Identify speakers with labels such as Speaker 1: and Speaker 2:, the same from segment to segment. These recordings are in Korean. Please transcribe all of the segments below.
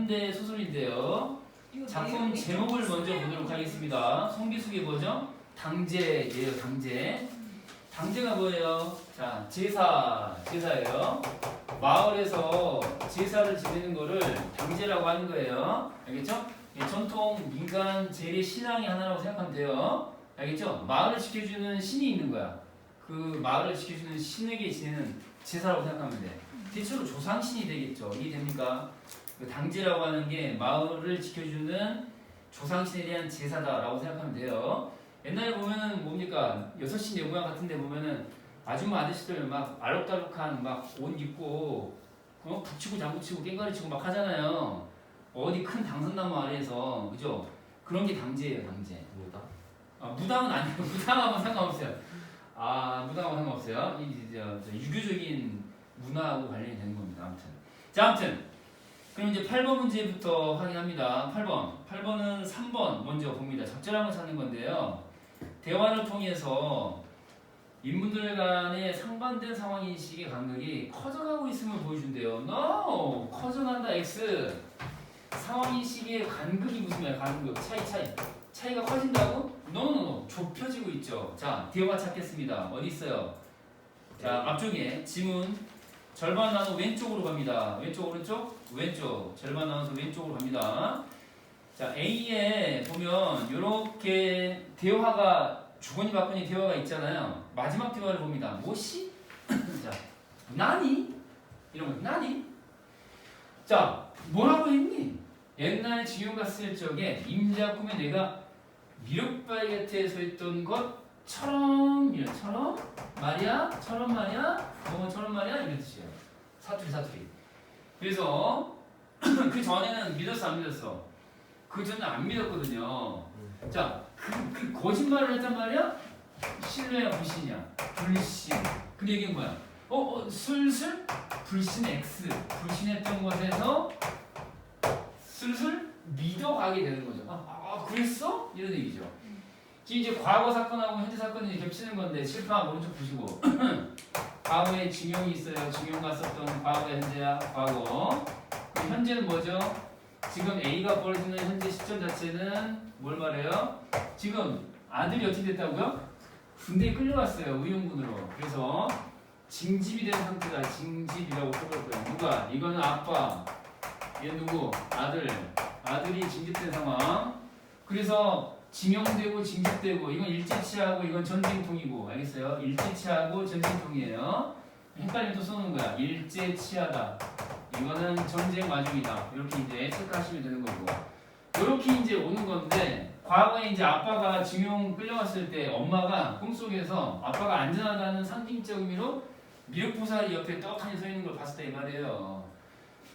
Speaker 1: 현대 소설인데요. 작품 제목을 먼저 보도록 하겠습니다. 송기숙의 뭐죠? 당제예요. 당제. 당제가 뭐예요? 자, 제사예요. 마을에서 제사를 지내는 거를 당제라고 하는 거예요. 알겠죠? 전통 민간 재래 신앙의 하나라고 생각하면 돼요. 알겠죠? 마을을 지켜주는 신이 있는 거야. 그 마을을 지켜주는 신에게 지내는 제사라고 생각하면 돼. 대체로 조상신이 되겠죠. 이해됩니까? 그 당제라고 하는 게 마을을 지켜주는 조상신에 대한 제사다라고 생각하면 돼요. 옛날에 보면은 뭡니까? 6시 내고향 같은 데 보면은 아줌마 아저씨들 막 알록달록한 막 옷 입고 북치고 장구치고 깽가리 치고 막 하잖아요. 어디 큰 당산나무 아래에서. 그죠? 그런 게 당제예요. 당제.
Speaker 2: 뭐다?
Speaker 1: 무당은 아니에요. 무당하고는 상관없어요. 무당하고는 상관없어요. 저 유교적인 문화하고 관련이 되는 겁니다. 아무튼 그럼 이제 8번 문제부터 확인합니다. 8번은 3번 먼저 봅니다. 적절한 걸 찾는 건데요. 대화를 통해서 인물들 간의 상반된 상황인식의 간극이 커져가고 있음을 보여준대요. No! 커져간다 X. 상황인식의 간극이 무슨 말이야? 간극. 차이가 커진다고? No. 좁혀지고 있죠. 자, 대화 찾겠습니다. 어디 있어요? 자, 앞쪽에 지문 절반 나눠 왼쪽으로 갑니다. 왼쪽 오른쪽? 왼쪽. 절반 나눠서 왼쪽으로 갑니다. 자, A에 보면 이렇게 대화가 주거니 받거니 대화가 있잖아요. 마지막 대화를 봅니다. 뭐시? 자, 나니? 이런 거 나니? 자, 뭐라고 했니? 옛날 지금 갔을 적에 임자 꿈에 내가 미륵바위 곁에 서 있던 것처럼 말이야? 처럼 말이야? 뭐처럼 말이야? 이런 뜻이에요. 사투리. 그래서 그 전에는 믿었어 안 믿었어? 그 전에 안 믿었거든요. 자, 그 거짓말을 했단 말이야? 신뢰야 불신이야? 불신. 근데 이게 뭐야? 슬슬 불신 X. 불신했던 것에서 슬슬 믿어가게 되는 거죠. 그랬어? 이런 얘기죠. 지금 이제 과거 사건하고 현재 사건이 겹치는 건데 칠판 오른쪽 보시고 과거에 증용이 있어요. 증용 갔었던 과거, 현재야. 과거. 그럼 현재는 뭐죠? 지금 A가 벌어지는 현재 시점 자체는 뭘 말해요? 지금 아들이 어떻게 됐다고요? 군대에 끌려갔어요. 의용군으로. 그래서 징집이 된 상태다. 징집이라고 써볼 거예요. 누가? 이거는 아빠. 얘 누구? 아들이 징집된 상황. 그래서 징용되고 징집되고 이건 일제치하고 이건 전쟁통이고. 알겠어요? 일제치하고 전쟁통이에요. 헷갈리면 또 써놓은 거야. 일제치하다. 이거는 전쟁 와중이다. 이렇게 이제 체크하시면 되는 거고. 이렇게 이제 오는 건데, 과거에 이제 아빠가 징용 끌려갔을 때 엄마가 꿈속에서 아빠가 안전하다는 상징적 의미로 미륵보살이 옆에 떡하니 서 있는 걸 봤을 때 이 말이에요.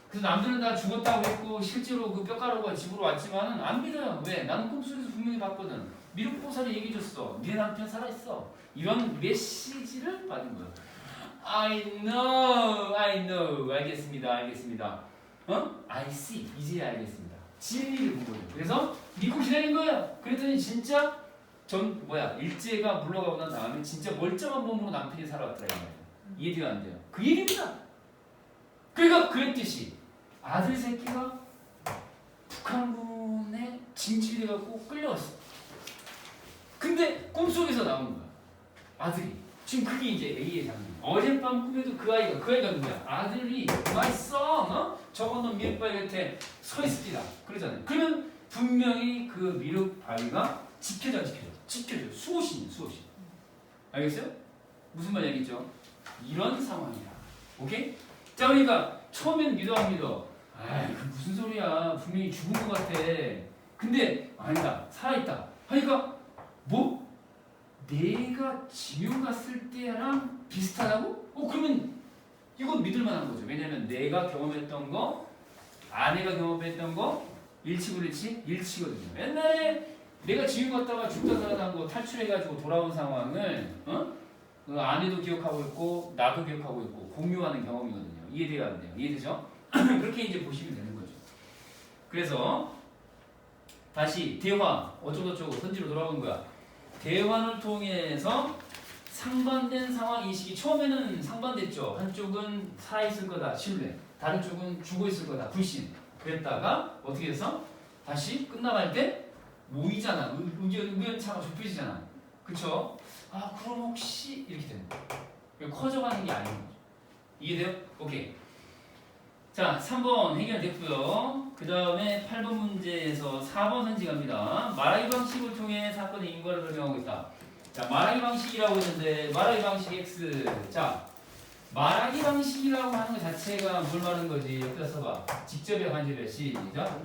Speaker 1: 그래서 남들은 다 죽었다고 했고 실제로 그 뼈가루가 집으로 왔지만은 안 믿어요. 왜? 나는 꿈속에서 분명히 봤거든. 미륵보살이 얘기해줬어. 네 남편 살아있어. 이런 메시지를 받은 거야. I know. 알겠습니다. I see. 이제야 알겠습니다. 진리를 본 거죠. 그래서 믿고 기다린 거예요. 그랬더니 진짜 일제가 물러가고 난 다음에 진짜 멀쩡한 몸으로 남편이 살아왔더라 이 말이에요. 이해돼요 안 돼요? 그 얘기입니다. 그러니까 그랬듯이 아들 새끼가 북한군에 징집이 돼갖고 끌려왔어. 근데 꿈속에서 나온 거야. 아들이. 지금 그게 이제 A의 장면. 어젯밤 꿈에도 그 아이가 누구야? 아들이 my son, 저건 미륵바위 곁에 서 있습니다. 그러잖아요. 그러면 분명히 그 미륵바위가 지켜져. 수호신. 알겠어요? 무슨 말 얘기죠? 이런 상황이야. 오케이? 자, 그러니까 처음엔 믿어 안 믿어? 그 무슨 소리야? 분명히 죽은 것 같아. 근데 아니다. 살아있다. 하니까 뭐? 내가 징용 갔을 때랑 비슷하다고? 그러면 이건 믿을 만한 거죠. 왜냐면 내가 경험했던 거, 아내가 경험했던 거 일치거든요. 옛날에 내가 징용 갔다가 죽다 살아난 거 탈출해가지고 돌아온 상황을 그 아내도 기억하고 있고 나도 기억하고 있고 공유하는 경험이거든요. 이해돼요 안 돼요? 이해되죠? 그렇게 이제 보시면 되는 거죠. 그래서 다시 대화 어쩌고저쩌고 선지로 돌아온 거야. 대화를 통해서 상반된 상황 인식이 처음에는 상반됐죠. 한쪽은 살아있을 거다 신뢰, 다른 쪽은 죽어 있을 거다 불신. 그랬다가 어떻게 해서 다시 끝나갈 때 모이잖아. 의견차가 좁혀지잖아. 그쵸? 아 그럼 혹시 이렇게 되는 거야. 커져가는 게 아닌 거죠. 이해돼요? 오케이. 자 3번 해결됐고요. 그 다음에 8번 문제에서 4번 선지 갑니다. 말하기 방식을 통해 사건의 인과를 설명하고 있다. 자 말하기 방식이라고 했는데 말하기 방식 X. 자 말하기 방식이라고 하는 것 자체가 뭘 말하는 거지? 여기다 써봐. 직접이야 간접이야. 시작.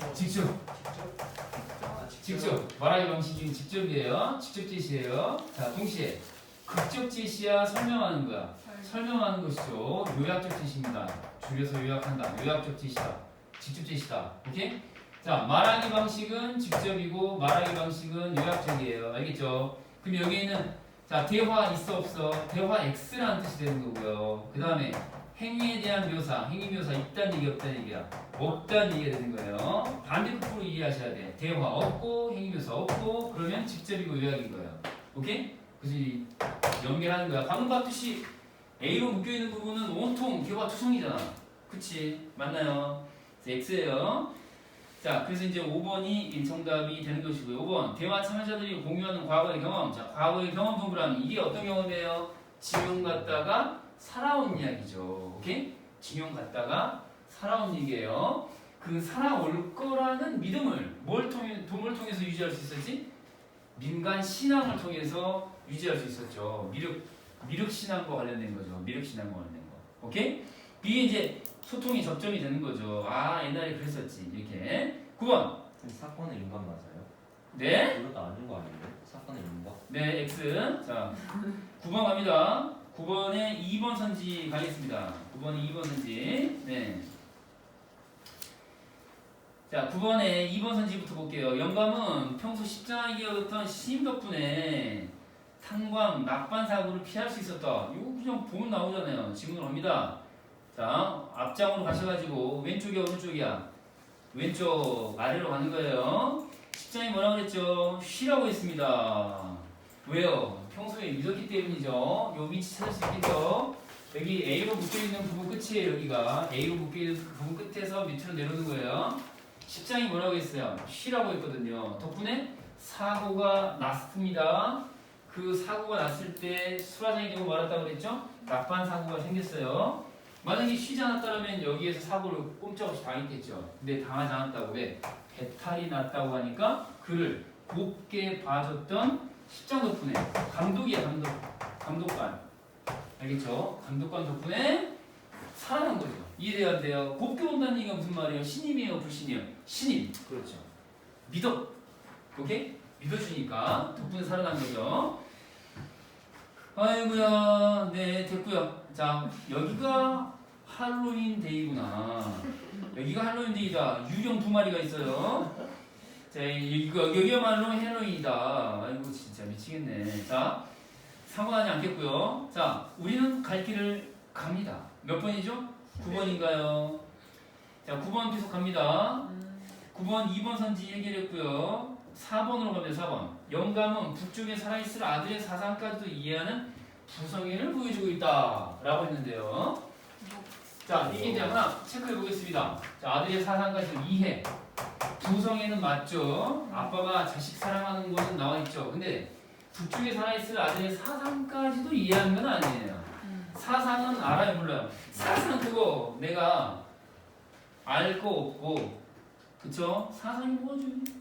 Speaker 1: 직접. 말하기 방식이 직접이에요. 직접 제시예요. 자 동시에 극적 제시야 설명하는 거야. 설명하는 것이죠. 요약적 제시입니다. 줄여서 요약한다. 요약적 제시다. 직접 제시다. 오케이? 자 말하기 방식은 직접이고 말하기 방식은 요약적이에요. 알겠죠? 그럼 여기에는 자 대화 있어 없어? 대화 X라는 뜻이 되는 거고요. 그 다음에 행위에 대한 묘사, 행위 묘사 있다는 얘기 없다는 얘기야. 없다는 얘기가 되는 거예요. 반대급부로 이해하셔야 돼. 대화 없고 행위 묘사 없고 그러면 직접이고 요약인 거예요. 오케이? 그래서 연결하는 거야. 방금 봤듯이 A로 묶여있는 부분은 온통 대화 투성이잖아. 그치? 맞나요? X예요. 자, 그래서 이제 5번이 정답이 되는 것이고요. 5번, 대화 참여자들이 공유하는 과거의 경험. 자, 과거의 경험 동그라미. 이게 어떤 경험이에요? 지금 갔다가 살아온 이야기죠. 오케이? 지금 갔다가 살아온 얘기예요. 그 살아올 거라는 믿음을 뭘 통해서 유지할 수 있었지? 민간 신앙을 통해서 유지할 수 있었죠. 미륵 신앙과 관련된 거죠. 미륵 신앙과 관련된 거. 오케이? 이게 이제 소통이 접점이 되는 거죠. 아 옛날에 그랬었지 이렇게. 9번.
Speaker 2: 사건의 인간 맞아요?
Speaker 1: 네.
Speaker 2: 이것도 아닌 거 아니에요? 사건의 인간?
Speaker 1: 네 X. 자 9번 갑니다. 9번에 2번 선지 가겠습니다. 9번에 2번 선지. 네. 자 9번에 2번 선지부터 볼게요. 영감은 평소 십장하게 여겼던 신임 덕분에 탄광, 낙반 사고를 피할 수 있었다. 이거 그냥 보면 나오잖아요. 질문을 합니다. 자, 앞장으로 가셔가지고 왼쪽이야 오른쪽이야? 왼쪽 아래로 가는 거예요. 십장이 뭐라고 그랬죠? 쉬라고 했습니다. 왜요? 평소에 믿었기 때문이죠. 요 위치 찾을 수 있겠죠? 여기 A로 묶여있는 부분 끝이에요. 여기가 A로 묶여있는 부분 끝에서 밑으로 내려오는 거예요. 십장이 뭐라고 했어요? 쉬라고 했거든요. 덕분에 사고가 났습니다. 그 사고가 났을 때 수라장이 되고 말았다고 그랬죠? 낙반 사고가 생겼어요. 만약에 쉬지 않았다면 여기에서 사고를 꼼짝없이 당했겠죠. 근데 당하지 않았다고. 왜? 배탈이 났다고 하니까 그를 곱게 봐줬던 십장 덕분에 감독이야 감독관. 알겠죠? 감독관 덕분에 살아난 거죠. 이해돼야 안 돼요? 곱게 본다는 얘기가 무슨 말이에요? 신임이에요 불신이에요? 신임. 그렇죠. 믿어. 오케이? 믿어주니까 덕분에 살아난 거죠. 아이고야, 네 됐고요. 자 여기가 할로윈 데이구나. 여기가 할로윈 데이다. 유령 2마리가 있어요. 자 여기야말로 할로윈이다. 아이고 진짜 미치겠네. 자 상관하지 않겠고요. 자 우리는 갈 길을 갑니다. 몇 번이죠? 9번인가요? 자 9번 계속 갑니다. 9번 2번 선지 해결했고요. 4번으로 갑니다. 4번. 영감은 북쪽에 살아있을 아들의 사상까지도 이해하는 부성애를 보여주고 있다 라고 했는데요. 자 이게 이제 하나 체크해 보겠습니다. 자 아들의 사상까지도 이해. 부성애는 맞죠. 아빠가 자식 사랑하는 것은 나와 있죠. 근데 북쪽에 살아있을 아들의 사상까지도 이해하는 건 아니에요. 사상은 알아요 몰라요? 사상 그거 내가 알 거 없고 그쵸? 사상이 뭐지?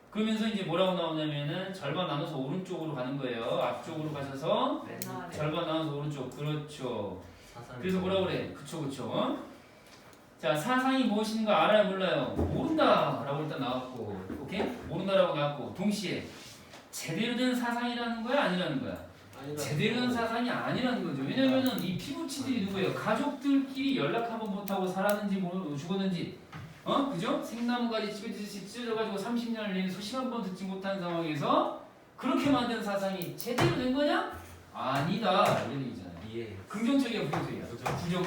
Speaker 1: 그러면서 이제 뭐라고 나오냐면은 절반 나눠서 오른쪽으로 가는 거예요. 앞쪽으로 가셔서 절반 나눠서 오른쪽. 그렇죠. 그래서 뭐라고 그래? 그쵸. 자 사상이 무엇인가 알아요 몰라요? 모른다 라고 일단 나왔고 오케이? 모른다라고 나왔고 동시에 제대로 된 사상이라는 거야 아니라는 거야? 제대로 된 사상이 아니라는 거죠. 왜냐면은 이 피부치들이 누구예요? 가족들끼리 연락 한번 못하고 살았는지 모르고 죽었는지 그죠? 생나무까지 찢어지듯이 찢어져가지고 30년을 내내 소식 한 번 듣지 못한 상황에서 그렇게 만든 사상이 제대로 된 거냐? 아니다 이런 얘기잖아요.
Speaker 2: 예.
Speaker 1: 긍정적이야 부정적이야? 부정적.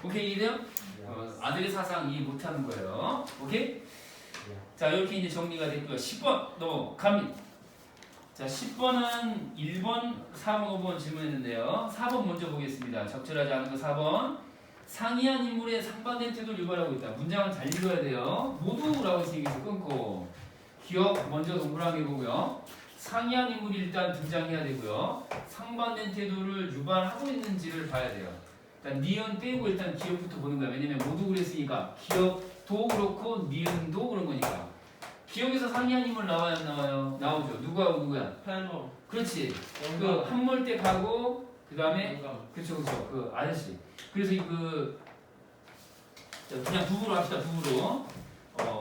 Speaker 1: 오케이 이해돼요? 아들의 사상 이해 못하는 거예요. 오케이? 자 이렇게 이제 정리가 됐고요. 10번 넘어갑니다. 자 10번은 1번, 4번, 5번 질문했는데요. 4번 먼저 보겠습니다. 적절하지 않은 거 4번. 상이한 인물의 상반된 태도를 유발하고 있다. 문장을 잘 읽어야 돼요. 모두라고 얘기해서 끊고 기억 먼저 동그라미 보고요. 상이한 인물이 일단 등장해야 되고요. 상반된 태도를 유발하고 있는지를 봐야 돼요. 일단 니은 빼고 일단 기억부터 보는 거야. 왜냐면 모두 그랬으니까 기억도 그렇고 니은도 그런 거니까. 기억에서 상이한 인물 나와요 안 나와요? 나오죠. 누구하고 누구야?
Speaker 3: 페노.
Speaker 1: 그렇지. 그 한몰댁하고 그 다음에 그쵸 그 아저씨. 그래서 그냥 부부로 합시다. 부부로.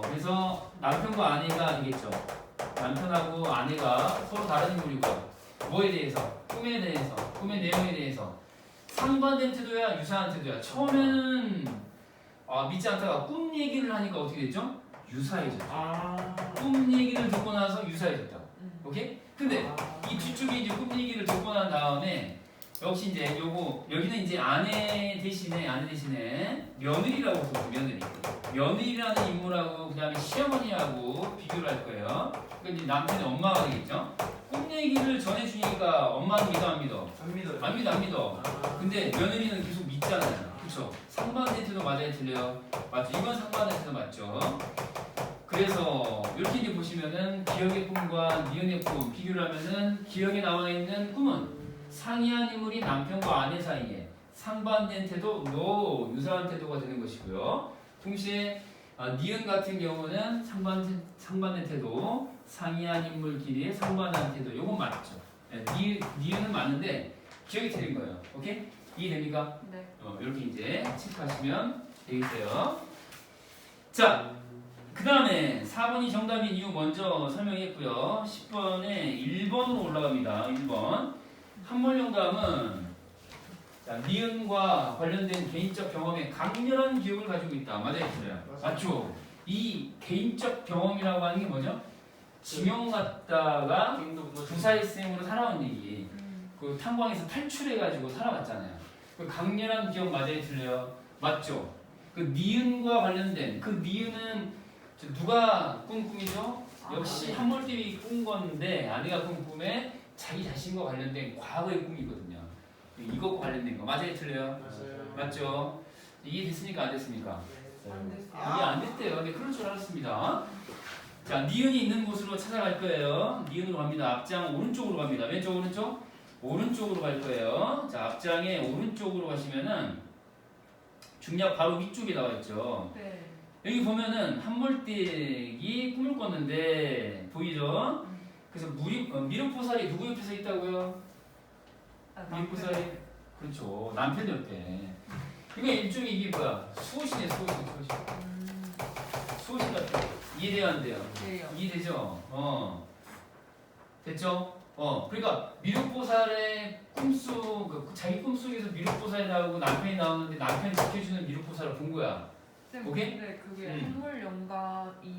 Speaker 1: 그래서 남편과 아내가 되겠죠. 남편하고 아내가 서로 다른 인물이고요. 뭐에 대해서? 꿈에 대해서, 꿈의 내용에 대해서. 상반된 태도야, 유사한 태도야. 처음에는 믿지 않다가 꿈 얘기를 하니까 어떻게 됐죠? 유사해졌죠. 꿈 얘기를 듣고 나서 유사해졌다. 오케이? 근데 이 뒤쪽에 이제 꿈 얘기를 듣고 난 다음에 역시 이제 요거 여기는 이제 아내 대신에 며느리라고 써서 며느리라는 인물하고 그 다음에 시어머니하고 비교를 할 거예요. 그러니까 이제 남편의 엄마가 되겠죠. 꿈 얘기를 전해주니까 엄마는 믿어 안 믿어?
Speaker 3: 안 믿어요.
Speaker 1: 안 믿어. 근데 며느리는 계속 믿잖아요. 그쵸? 상반된 태도 맞아요, 틀려요? 맞죠? 이건 상반된 태도 맞죠? 그래서 이렇게 이제 보시면은 기억의 꿈과 니은의 꿈 비교를 하면은 기억에 나와 있는 꿈은 상이한 인물이 남편과 아내 사이에 상반된 태도, 유사한 태도가 되는 것이고요. 동시에 니은 같은 경우는 상반된 태도, 상이한 인물끼리의 상반한 태도. 요건 맞죠. 니은은 맞는데 기억이 틀린 거예요. 오케이? 이해됩니까?
Speaker 4: 네.
Speaker 1: 이렇게 이제 체크하시면 되겠어요. 자, 그 다음에 4번이 정답인 이유 먼저 설명했고요. 10번에 1번으로 올라갑니다. 1번. 한몰영감은 니은과 관련된 개인적 경험에 강렬한 기억을 가지고 있다. 맞아요? 틀려요? 맞죠? 이 개인적 경험이라고 하는 게 뭐죠? 지명 갔다가 부사일생으로 살아온 얘기. 그 탄광에서 탈출해가지고 살아왔잖아요. 그 강렬한 기억 맞아요? 틀려요? 맞죠? 그 니은과 관련된 그 니은은 누가 꾼 꿈이죠? 역시 한몰님이 꾼 건데 아내가 꾼 꿈에 자기 자신과 관련된 과거의 꿈이거든요. 이것과 관련된 거 맞아요? 틀려요? 맞죠? 이해됐습니까? 안 됐습니까?
Speaker 4: 안 됐어요.
Speaker 1: 이해 안 됐대요. 근데 그럴 줄 알았습니다. 자, 니은이 있는 곳으로 찾아갈 거예요. 니은으로 갑니다. 앞장 오른쪽으로 갑니다. 왼쪽 오른쪽? 오른쪽으로 갈 거예요. 자, 앞장에 오른쪽으로 가시면은 중략 바로 위쪽에 나와 있죠.
Speaker 4: 네.
Speaker 1: 여기 보면은 한몰댁이 꿈을 꿨는데 보이죠? 그래서 미륵보살이 누구 옆에 서 있다고요? 미륵보살이 그렇죠. 남편 옆에. 이거 일종의 이게 뭐야? 수호신이에요. 수호신 같아. 이해돼요 안 돼요?
Speaker 4: 네요.
Speaker 1: 이해되죠? 됐죠? 그러니까 미륵보살의 꿈속 자기 꿈속에서 미륵보살이 나오고 남편이 나오는데 남편이 지켜주는 미륵보살을 본 거야.
Speaker 4: 쌤,
Speaker 1: 오케이?
Speaker 4: 근데 그게
Speaker 1: 음.
Speaker 4: 한물 영감이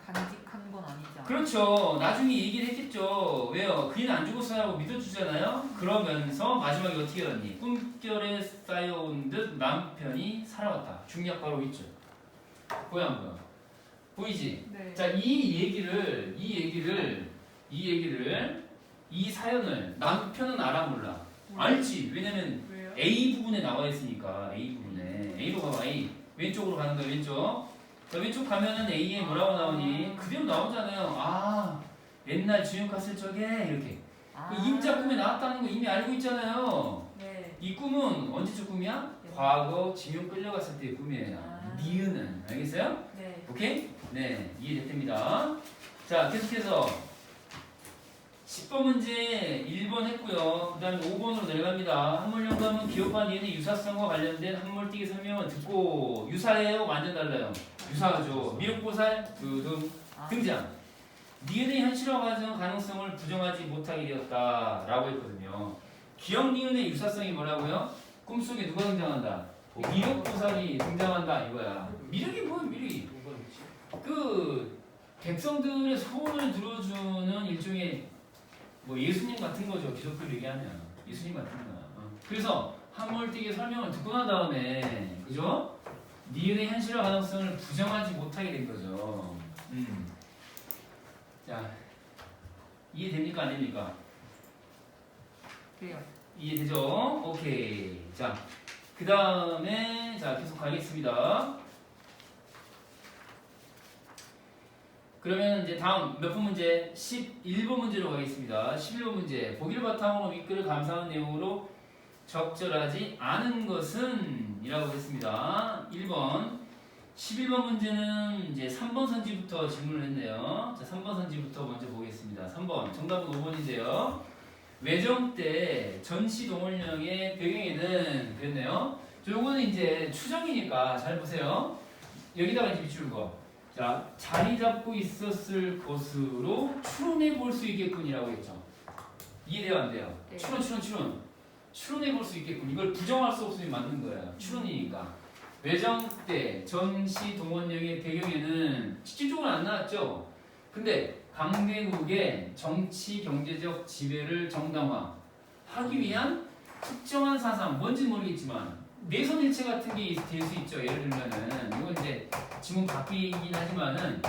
Speaker 4: 간직한 건 아니잖아.
Speaker 1: 그렇죠. 나중에 얘기를 했겠죠. 왜요? 그이는 안 죽었어라고 믿어주잖아요. 그러면서 마지막에 어떻게 했니? 꿈결에 쌓여온 듯 남편이 살아왔다. 중략 바로 있죠. 보여 안 보여? 보이지?
Speaker 4: 네.
Speaker 1: 자, 이 사연을 남편은 알아 몰라? 알지. 왜냐면
Speaker 4: 왜요?
Speaker 1: A 부분에 나와 있으니까. A 부분에 A로 가봐. A 왼쪽으로 가는 거야. 왼쪽. 자, 왼쪽 가면은 A에 뭐라고 나오니? 그대로 나오잖아요. 옛날 지금 갔을 적에 이렇게 그 임자 꿈에 나왔다는 거 이미 알고 있잖아요.
Speaker 4: 네.
Speaker 1: 이 꿈은 언제적 꿈이야? 과거 지명 끌려갔을 때의 꿈이에요. 니은은 알겠어요?
Speaker 4: 네.
Speaker 1: 오케이? 네, 이해됐답니다. 자, 계속해서 10번 문제 1번 했고요. 그 다음에 5번으로 내려갑니다. 한물영감은 기업과 니은의 유사성과 관련된 한물띠기 설명을 듣고 유사해요? 완전 달라요? 유사하죠. 미륵보살 등장. 니은의 현실화 과정 가능성을 부정하지 못하게 되었다 라고 했거든요. 기억 니은의 유사성이 뭐라고요? 꿈속에 누가 등장한다? 미륵보살이 등장한다 이거야. 미륵이 뭐야 미륵이? 그 백성들의 소원을 들어주는 일종의 예수님 같은 거죠. 기독교를 얘기하면 예수님 같은 거야. 그래서 한몰띠기 설명을 듣고 난 다음에 그죠? 니은의 현실화 가능성을 부정하지 못하게 된 거죠. 자, 이해됩니까? 안 됩니까?
Speaker 4: 돼요.
Speaker 1: 이해되죠? 오케이. 자, 그 다음에 자 계속 가겠습니다. 그러면 이제 다음 몇 번 문제? 11번 문제로 가겠습니다. 11번 문제. 보기를 바탕으로 윗글을 감상한 내용으로 적절하지 않은 것은 이라고 했습니다. 1번. 11번 문제는 이제 3번 선지부터 질문을 했네요. 자, 3번 선지부터 먼저 보겠습니다. 3번. 정답은 5번인데요. 외정 때 전시 동원령의 배경에는 그랬네요. 요거는 이제 추정이니까 잘 보세요. 여기다가 이제 비추는 거. 자, 자리 잡고 있었을 것으로 추론해 볼 수 있겠군이라고 했죠. 이해돼요, 안 돼요?
Speaker 4: 네.
Speaker 1: 추론해 볼 수 있겠군. 이걸 부정할 수 없으면 맞는 거예요. 추론이니까. 외정 때 전시 동원령의 배경에는 실질적으로 안 나왔죠. 근데 강대국의 정치 경제적 지배를 정당화하기 위한 특정한 사상, 뭔지는 모르겠지만 내선일체 같은 게 될 수 있죠. 예를 들면은 이건 이제 지금 바뀌긴 하지만은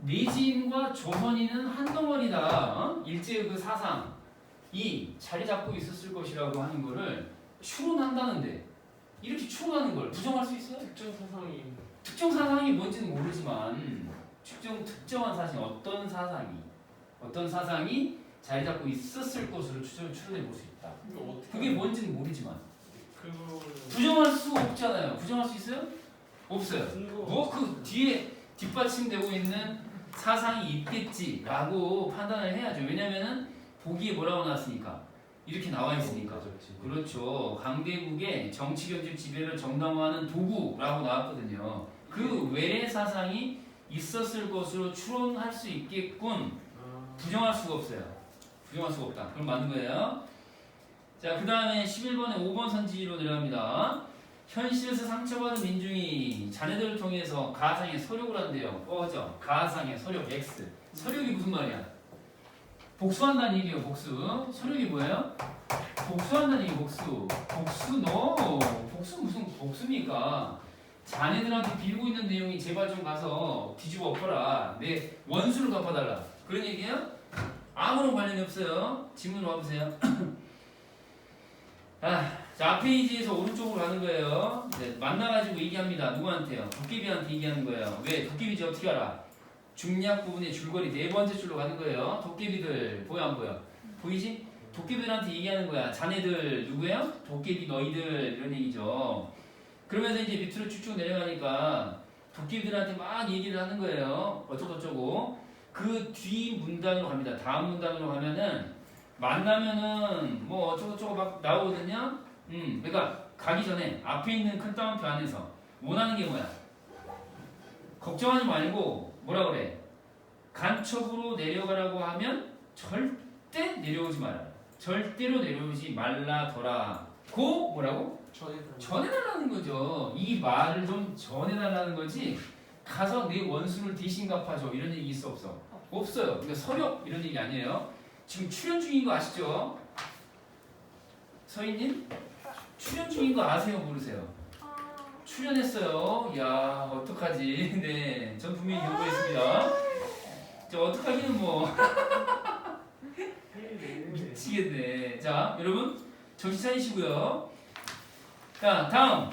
Speaker 1: 내지인과 조선인은 한 덩어리다. 일제의 그 사상이 자리 잡고 있었을 것이라고 하는 거를 추론한다는데 이렇게 추론하는 걸 부정할 수 있어요? 특정 사상이 뭔지는 모르지만 특정한 사상 어떤 사상이 자리 잡고 있었을 것으로 추론해 볼 수 있다. 그게 뭔지는 모르지만 부정할 수 없잖아요. 부정할 수 있어요? 없어요. 뭐 그 뒤에 뒷받침되고 있는 사상이 있겠지라고 판단을 해야죠. 왜냐면은 보기에 뭐라고 나왔으니까 이렇게 나와 있으니까. 그렇죠. 강대국의 정치경제 지배를 정당화하는 도구라고 나왔거든요. 그 외래 사상이 있었을 것으로 추론할 수 있겠군. 부정할 수가 없어요. 부정할 수가 없다. 그럼 맞는 거예요. 자, 그 다음에 11번에 5번 선지로 내려갑니다. 현실에서 상처받은 민중이 자네들을 통해서 가상의 서력을 한대요. 꺼져. 가상의 서력 X. 서력이 무슨 말이야? 복수한다는 얘기예요. 복수. 서력이 뭐예요? 복수한다는 얘기. 복수. 복수 무슨 복수입니까? 자네들한테 빌고 있는 내용이 제발 좀 가서 뒤집어 엎어라. 내 원수를 갚아달라. 그런 얘기예요? 아무런 관련이 없어요. 질문으로 와보세요. 자, 앞페이지에서 오른쪽으로 가는 거예요. 네, 만나가지고 얘기합니다. 누구한테요? 도깨비한테 얘기하는 거예요. 왜? 도깨비지 어떻게 알아? 중략 부분의 줄거리 네 번째 줄로 가는 거예요. 도깨비들 보여 안 보여? 보이지? 도깨비들한테 얘기하는 거야. 자네들 누구예요? 도깨비 너희들 이런 얘기죠. 그러면서 이제 밑으로 쭉쭉 내려가니까 도깨비들한테 막 얘기를 하는 거예요. 어쩌고저쩌고. 그 뒤 문단으로 갑니다. 다음 문단으로 가면은 만나면은 뭐 어쩌고저쩌고 막 나오거든요. 그러니까 가기 전에 앞에 있는 큰 따옴표 안에서 원하는 게 뭐야? 걱정하지 말고 뭐라 그래? 간첩으로 내려가라고 하면 절대 내려오지 마라. 절대로 내려오지 말라더라. 고 뭐라고? 전해달라는 거죠. 이 말을 좀 전해달라는 거지. 가서 내 원수를 대신 갚아줘 이런 얘기 있어 없어? 없어요. 그러니까 서력 이런 얘기 아니에요. 지금 출연 중인 거 아시죠? 서희님? 출연 중인 거 아세요? 모르세요? 출연했어요. 야 어떡하지? 네, 전 분명히 경고했습니다. 저 어떡하기는 뭐 미치겠네. 자 여러분 정신 차리시고요. 자 다음